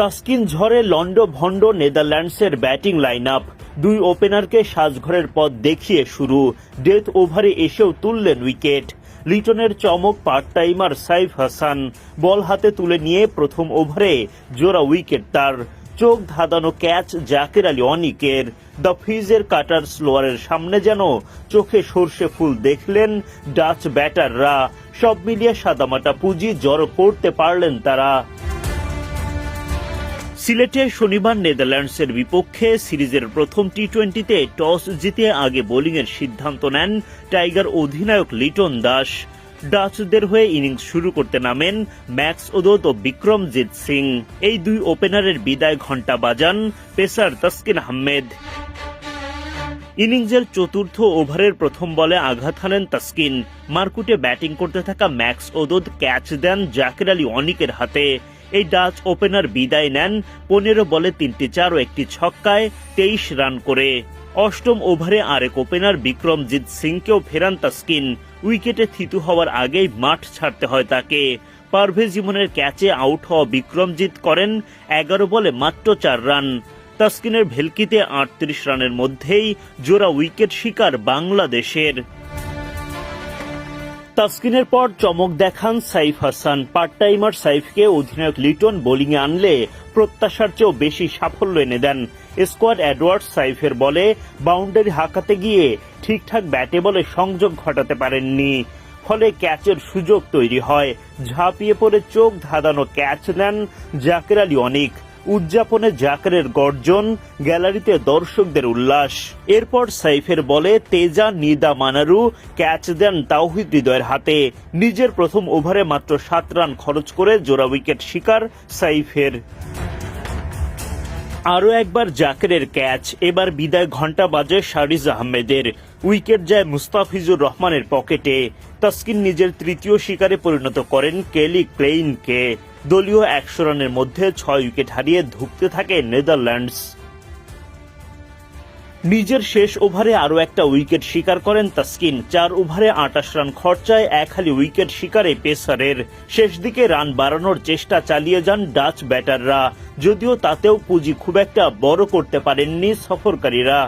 তাসকিন ঝড়ে লন্ডভন্ড নেদারল্যান্ডসের batting line up. দুই ওপেনারকে সাজঘরের পথ দেখিয়ে শুরু, ডেথ ওভারে এসেও তুললেন উইকেট। লিটনের চমক পার্ট টাইমার সাইফ হাসান, বল হাতে তুলে নিয়ে প্রথম ওভারে জোড়া উইকেট তার। চোখ ধাঁধানো ক্যাচ জাকের আলী অনিকের। দ্য ফিজের কাটার স্লোয়ারের সামনে যেন চোখে সর্ষে ফুল দেখলেন ডাচ ব্যাটাররা। সব মিলিয়ে সাদামাটা পুঁজি জড়ো করতে পারলেন তারা। সিলেটে শনিবার নেদারল্যান্ডসের বিপক্ষে সিরিজের প্রথম টি-20তে টস জিতে আগে বোলিংয়ের সিদ্ধান্ত নেন টাইগার অধিনায়ক লিটন দাস। ডাচদের হয়ে ইনিংস শুরু করতে নামেন ম্যাক্স ওদোদ ও বিক্রমজিৎ সিং। এই দুই ওপেনারের বিদায় ঘণ্টা বাজান পেসার তাসকিন আহমেদ। ইনিংসের চতুর্থ ওভারের প্রথম বলে আঘাত হানেন তাসকিন। মারকুটে ব্যাটিং করতে থাকা ম্যাক্স ওদোদ ক্যাচ দেন জাকের আলী অনিকের হাতে। এই ডাচ ওপেনার বিদায় নেন 15 বলে 3টি 4 ও একটি ছক্কায় 23 রান করে। অষ্টম ওভারে আরেক ওপেনার বিক্রমজিৎ সিংকেও ফেরান তাসকিন। উইকেটে থিতু হওয়ার আগেই মাঠ ছাড়তে হয় তাকে। পারভেজ ইমনের ক্যাচে আউট হওয়া বিক্রমজিৎ করেন 11 বলে মাত্র 4 রান। তাসকিনের ভেলকিতে 38 রানের মধ্যেই জোড়া উইকেট শিকার বাংলাদেশের। তাসকিনের পর চমক দেখান সাইফ হাসান। পার্ট টাইমার সাইফকে অধিনায়ক লিটন বোলিংয়ে আনলে প্রত্যাশার চেয়েও বেশি সাফল্য এনে দেন। স্কোয়াড এডওয়ার্ডস সাইফের বলে বাউন্ডারি হাঁকাতে গিয়ে ঠিকঠাক ব্যাটে বলে সংযোগ ঘটাতে পারেননি, ফলে ক্যাচের সুযোগ তৈরি হয়। ঝাঁপিয়ে পড়ে চোখ ধাঁধানো ক্যাচ নেন জাকের আলী অনিক। উদযাপনে জাকেরের গর্জন, গ্যালারিতে দর্শকদের উল্লাস। এরপর সাইফের বলে তেজা নিদা মানারু ক্যাচ দেন তাওহিদ হৃদয়ের হাতে। নিজের প্রথম ওভারে মাত্র 7 রান খরচ করে জোড়া উইকেট শিকার সাইফের। আরও একবার জাকেরের ক্যাচ, এবার বিদায় ঘণ্টা বাজে শারিজ আহমেদের। উইকেট যায় মুস্তাফিজুর রহমানের পকেটে। তাসকিন নিজের তৃতীয় শিকারে পরিণত করেন কেলি ক্লেইনকে। দলীয় 100 রানের মধ্যে 6 উইকেট হারিয়ে ধুঁকতে থাকে নেদারল্যান্ডস। নিজের শেষ ওভারে আরও একটা উইকেট শিকার করেন তাসকিন। 4 ওভারে 28 রান খরচায় এক হালি উইকেট শিকারে পেসারের। শেষ দিকে রান বাড়ানোর চেষ্টা চালিয়ে যান ডাচ ব্যাটাররা, যদিও তাতেও পুঁজি খুব একটা বড় করতে পারেননি সফরকারীরা।